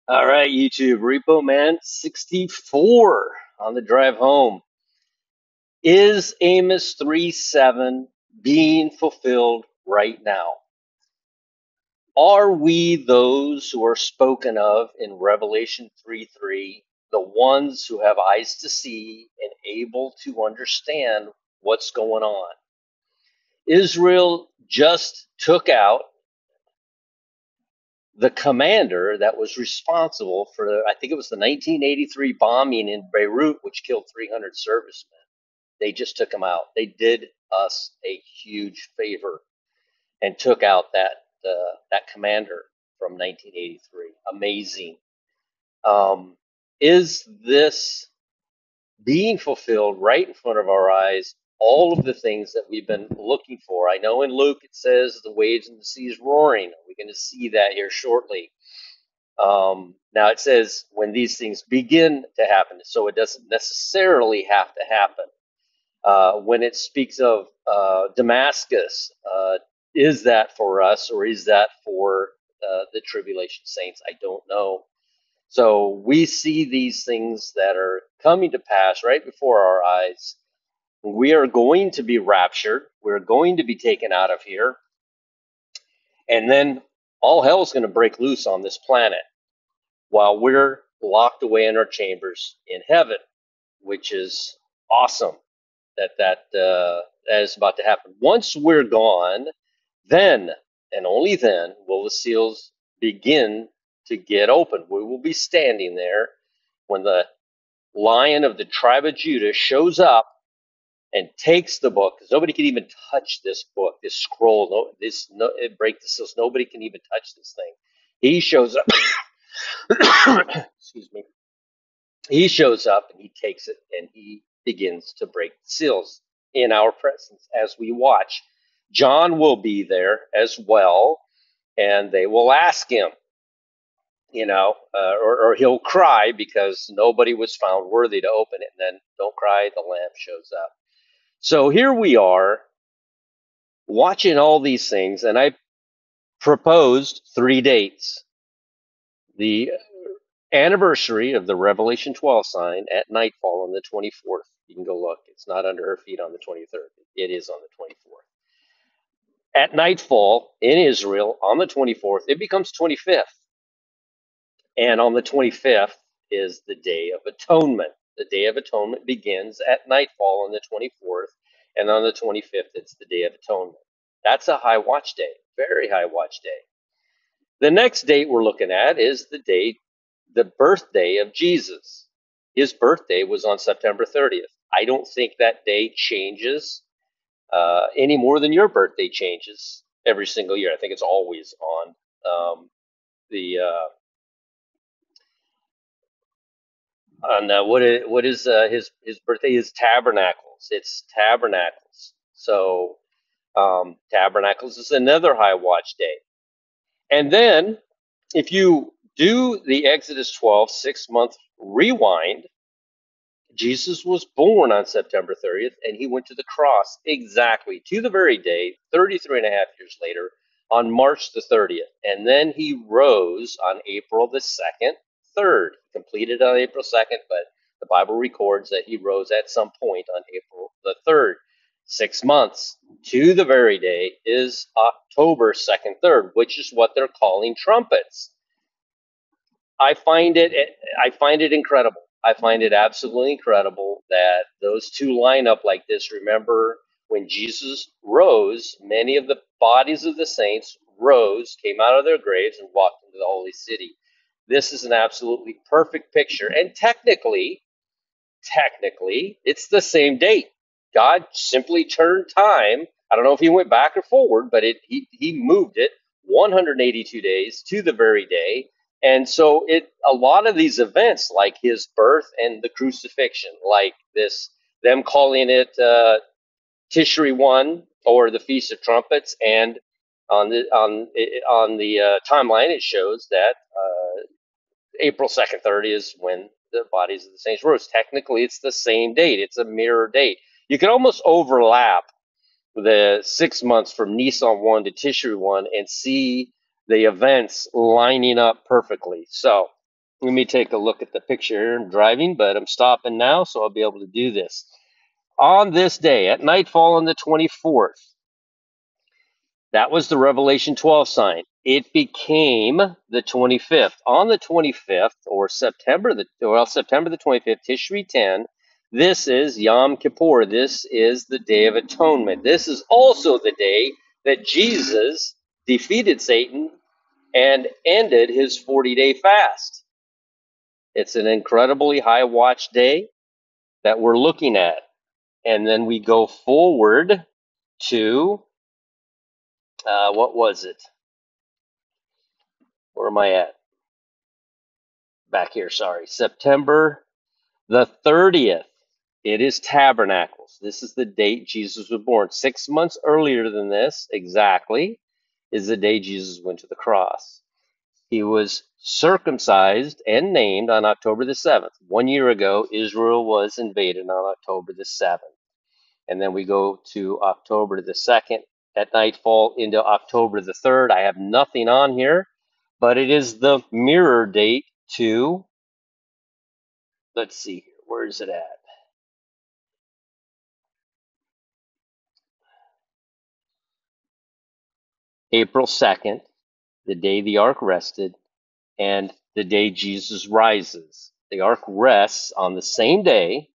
All right, YouTube, Repo Man 64 on the drive home. Is Amos 3:7 being fulfilled right now? Are we those who are spoken of in Revelation 3:3, the ones who have eyes to see and able to understand what's going on? Israel just took out the commander that was responsible for I think it was the 1983 bombing in Beirut, which killed 300 servicemen. They just took him out. They did us a huge favor and took out that commander from 1983. Amazing. Um, is this being fulfilled right in front of our eyes? All of the things that we've been looking for. I know in Luke it says the waves and the seas roaring. We're going to see that here shortly. Now it says when these things begin to happen, so it doesn't necessarily have to happen. When it speaks of Damascus, is that for us or is that for the tribulation saints? I don't know. So we see these things that are coming to pass right before our eyes. We are going to be raptured. We're going to be taken out of here. And then all hell is going to break loose on this planet while we're locked away in our chambers in heaven, which is awesome that is about to happen. Once we're gone, then and only then will the seals begin to get open. We will be standing there when the Lion of the tribe of Judah shows up and takes the book, because nobody can even touch this book, this scroll. It breaks the seals. Nobody can even touch this thing. He shows up. Excuse me. He shows up and he takes it and he begins to break the seals in our presence as we watch. John will be there as well, and they will ask him, or he'll cry because nobody was found worthy to open it. And then, don't cry, the Lamb shows up. So here we are watching all these things, and I proposed 3 dates. The anniversary of the Revelation 12 sign at nightfall on the 24th. You can go look. It's not under her feet on the 23rd. It is on the 24th. At nightfall in Israel on the 24th, it becomes 25th. And on the 25th is the Day of Atonement. The Day of Atonement begins at nightfall on the 24th, and on the 25th, it's the Day of Atonement. That's a high watch day, very high watch day. The next date we're looking at is the birthday of Jesus. His birthday was on September 30th. I don't think that day changes any more than your birthday changes every single year. I think it's always on the on what is his birthday is Tabernacles. It's Tabernacles. So Tabernacles is another high watch day. And then if you do the Exodus 12 6-month rewind, Jesus was born on September 30th, and he went to the cross exactly to the very day, 33 and a half years later, on March the 30th. And then he rose on April the 2nd, 3rd. He completed on April 2nd, but the Bible records that he rose at some point on April the 3rd. 6 months to the very day is October 2nd, 3rd, which is what they're calling trumpets. I find it incredible. I find it absolutely incredible that those two line up like this. Remember, when Jesus rose, many of the bodies of the saints rose, came out of their graves, and walked into the holy city. This is an absolutely perfect picture. And technically, it's the same date. God simply turned time. I don't know if he went back or forward, but he moved it 182 days to the very day. And so a lot of these events, like his birth and the crucifixion, like them calling it Tishri 1 or the Feast of Trumpets, and on the timeline it shows that April 2nd, 3rd is when the bodies of the saints rose. Technically, it's the same date. It's a mirror date. You can almost overlap the 6 months from Nisan 1 to Tishri 1 and see the events lining up perfectly. So Let me take a look at the picture. I'm driving, but I'm stopping now, so I'll be able to do this. On this day, at nightfall on the 24th, that was the Revelation 12 sign. It became the 25th. On the 25th, or September the 25th, Tishri 10, this is Yom Kippur. This is the Day of Atonement. This is also the day that Jesus defeated Satan and ended his 40-day fast. It's an incredibly high watch day that we're looking at. And then we go forward to, what was it? Where am I at? Back here, sorry. September the 30th. It is Tabernacles. This is the date Jesus was born. 6 months earlier than this, exactly, is the day Jesus went to the cross. He was circumcised and named on October the 7th. 1 year ago, Israel was invaded on October the 7th. And then we go to October the 2nd at nightfall into October the 3rd. I have nothing on here, but it is the mirror date to, let's see here, where is it at? April 2nd, the day the ark rested, and the day Jesus rises. The ark rests on the same day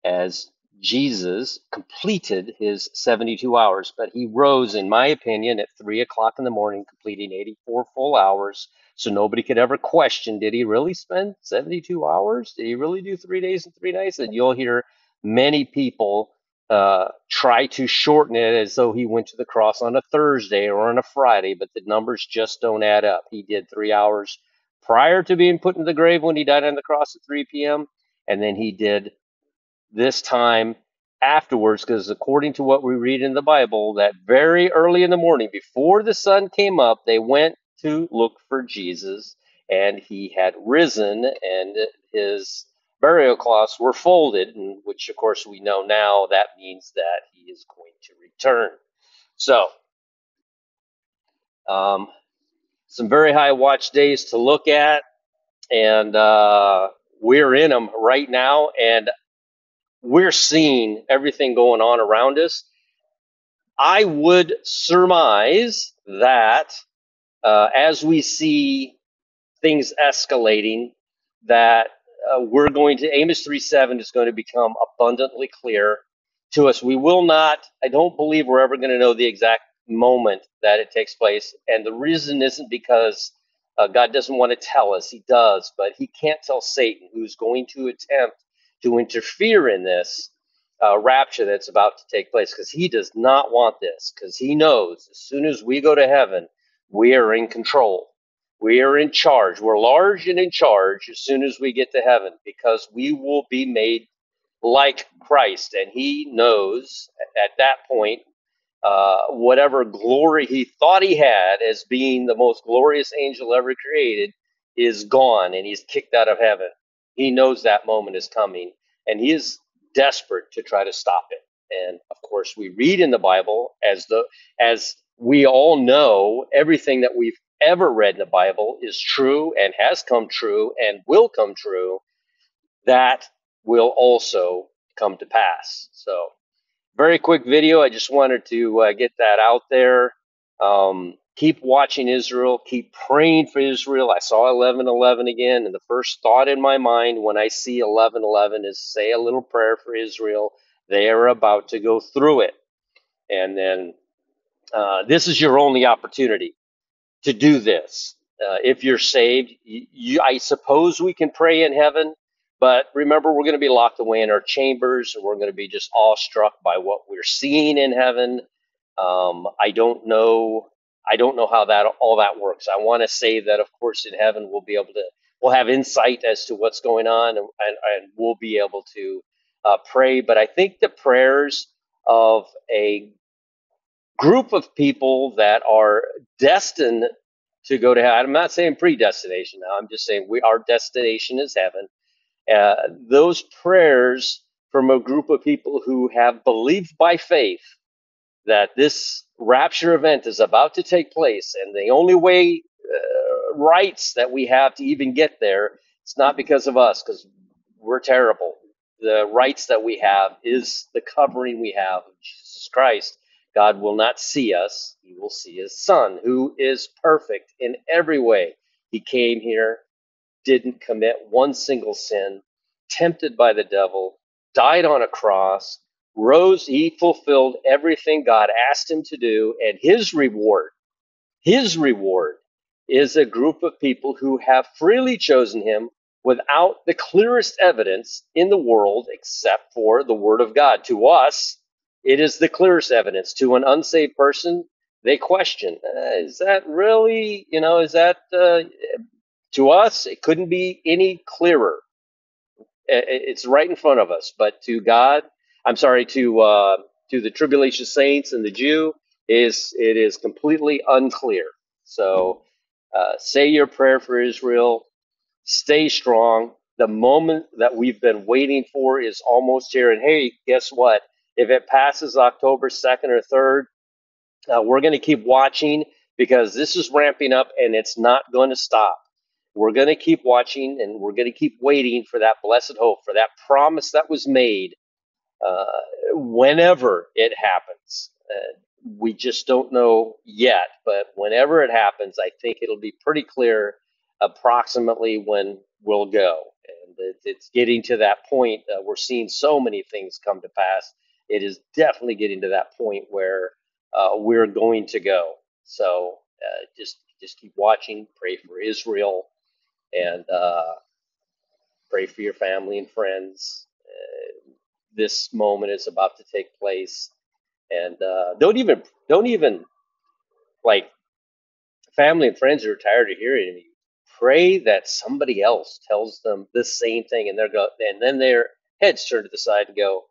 as Jesus completed his 72 hours, but he rose, in my opinion, at 3 o'clock in the morning, completing 84 full hours. So nobody could ever question, did he really spend 72 hours? Did he really do 3 days and 3 nights? And you'll hear many people try to shorten it as though he went to the cross on a Thursday or on a Friday, but the numbers just don't add up. He did 3 hours prior to being put in the grave when he died on the cross at 3 p.m., and then he did this time afterwards, because according to what we read in the Bible, that very early in the morning, before the sun came up, they went to look for Jesus, and he had risen, and his burial cloths were folded, and which, of course, we know now that means that he is going to return. So, some very high watch days to look at, and we're in them right now, and we're seeing everything going on around us. I would surmise that as we see things escalating, that we're going to, Amos 3:7 is going to become abundantly clear to us. We will not, I don't believe we're ever going to know the exact moment that it takes place. And the reason isn't because God doesn't want to tell us. He does, but he can't tell Satan, who's going to attempt to interfere in this rapture that's about to take place, because he does not want this, because he knows as soon as we go to heaven, we are in control. We are in charge. We're large and in charge as soon as we get to heaven, because we will be made like Christ. And he knows at that point, whatever glory he thought he had as being the most glorious angel ever created is gone, and he's kicked out of heaven. He knows that moment is coming, and he is desperate to try to stop it. And of course, we read in the Bible, as we all know, everything that we've ever read in the Bible is true and has come true and will come true. That will also come to pass. So, very quick video. I just wanted to get that out there. Keep watching Israel. Keep praying for Israel. I saw 11:11 again, and the first thought in my mind when I see 11:11 is say a little prayer for Israel. They are about to go through it. And then this is your only opportunity to do this. If you're saved, I suppose we can pray in heaven, but remember, we're going to be locked away in our chambers, and we're going to be just awestruck by what we're seeing in heaven. I don't know. I don't know how that all that works. I want to say that, of course, in heaven we'll have insight as to what's going on, and we'll be able to pray. But I think the prayers of a group of people that are destined to go to heaven. I'm not saying predestination now. I'm just saying our destination is heaven. Those prayers from a group of people who have believed by faith that this rapture event is about to take place, and the only way rights that we have to even get there. It's not because of us, because we're terrible. The rights that we have is the covering we have of Jesus Christ. God will not see us. He will see his son, who is perfect in every way. He came here, didn't commit one single sin, tempted by the devil, died on a cross, rose, he fulfilled everything God asked him to do, and his reward is a group of people who have freely chosen him without the clearest evidence in the world except for the word of God. To us, it is the clearest evidence. To an unsaved person, they question, is that really, is that, to us, it couldn't be any clearer. It's right in front of us. But to God, I'm sorry, to the tribulation saints and the Jew, it is completely unclear. So say your prayer for Israel. Stay strong. The moment that we've been waiting for is almost here. And hey, guess what? If it passes October 2nd or 3rd, we're going to keep watching because this is ramping up and it's not going to stop. We're going to keep watching and we're going to keep waiting for that blessed hope, for that promise that was made uh, whenever it happens. We just don't know yet, but whenever it happens, I think it'll be pretty clear approximately when we'll go. And it's getting to that point. We're seeing so many things come to pass. It is definitely getting to that point where we're going to go. So just keep watching, pray for Israel, and pray for your family and friends. This moment is about to take place, and don't even like family and friends who are tired of hearing you. Pray that somebody else tells them the same thing, and and then their heads turn to the side and go,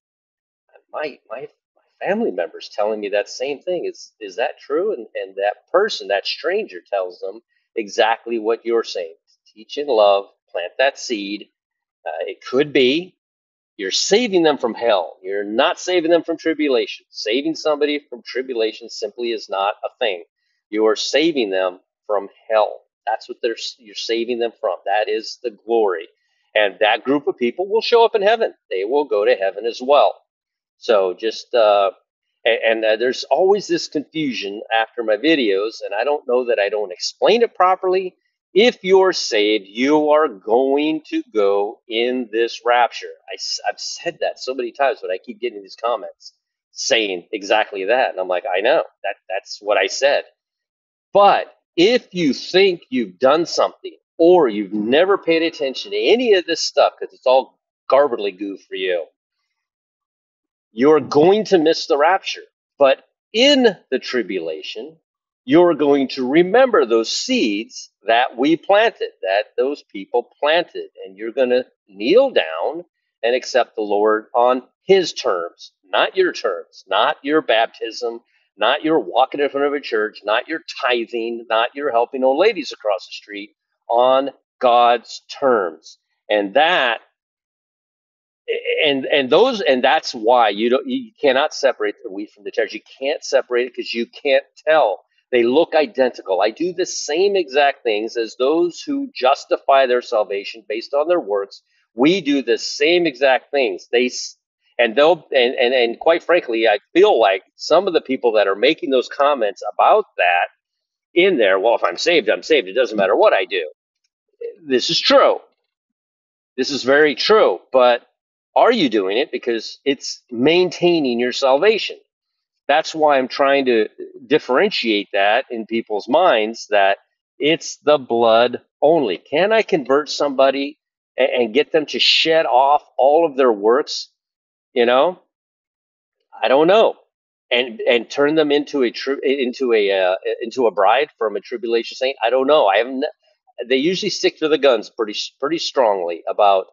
my family member's telling me that same thing. Is that true? And that person, that stranger, tells them exactly what you're saying. Teach in love, plant that seed. It could be you're saving them from hell. You're not saving them from tribulation. Saving somebody from tribulation simply is not a thing. You are saving them from hell. That's what you're saving them from. That is the glory. And that group of people will show up in heaven. They will go to heaven as well. So just there's always this confusion after my videos, and I don't know that I don't explain it properly. If you're saved, you are going to go in this rapture. I've said that so many times, but I keep getting these comments saying exactly that, and I'm like, I know that's what I said. But if you think you've done something or you've never paid attention to any of this stuff because it's all garbly goo for you, you're going to miss the rapture. But in the tribulation, you're going to remember those seeds that we planted, that those people planted, and you're going to kneel down and accept the Lord on his terms, not your terms, not your baptism, not your walking in front of a church, not your tithing, not your helping old ladies across the street, on God's terms. And that's why you cannot separate the wheat from the tares. You can't separate it because you can't tell. They look identical. I do the same exact things as those who justify their salvation based on their works. We do the same exact things. And quite frankly, I feel like some of the people that are making those comments about that in there, well, if I'm saved, I'm saved. It doesn't matter what I do. This is true. This is very true, but are you doing it? Because it's maintaining your salvation. That's why I'm trying to differentiate that in people's minds that it's the blood only. Can I convert somebody and get them to shed off all of their works? You know, I don't know, and turn them into a bride from a tribulation saint. I don't know. I haven't. They usually stick to the guns pretty strongly about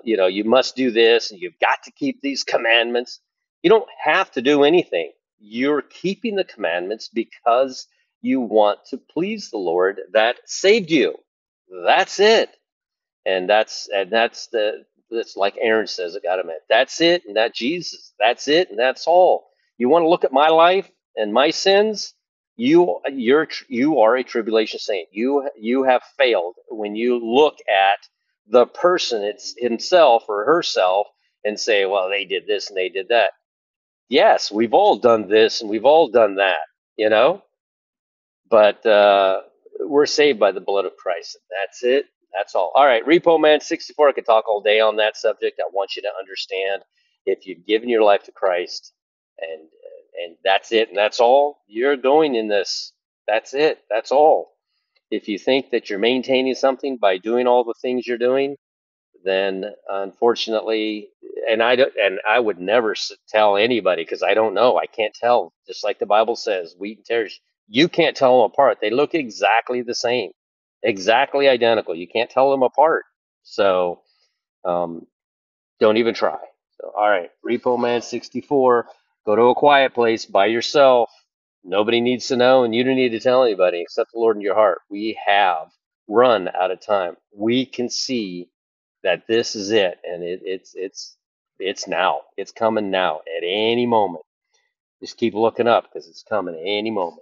you must do this and you've got to keep these commandments. You don't have to do anything. You're keeping the commandments because you want to please the Lord that saved you. That's it. That's like Aaron says, I got to admit, that's it, and that Jesus, that's it, and that's all. You want to look at my life and my sins? You are a tribulation saint. You have failed when you look at the person it's himself or herself and say, well, they did this and they did that. Yes, we've all done this and we've all done that, you know, but we're saved by the blood of Christ. That's it. That's all. All right, Repo Man 64. I could talk all day on that subject. I want you to understand if you've given your life to Christ and that's it and that's all, you're going in this. That's it. That's all. If you think that you're maintaining something by doing all the things you're doing, then unfortunately, and I would never tell anybody because I don't know. I can't tell. Just like the Bible says, wheat and tares, you can't tell them apart. They look exactly the same, exactly identical. You can't tell them apart. So um, don't even try. So, all right, Repo Man 64, go to a quiet place by yourself. Nobody needs to know, and you don't need to tell anybody except the Lord in your heart. We have run out of time. We can see that this is it, and it's now. It's coming now at any moment. Just keep looking up because it's coming at any moment.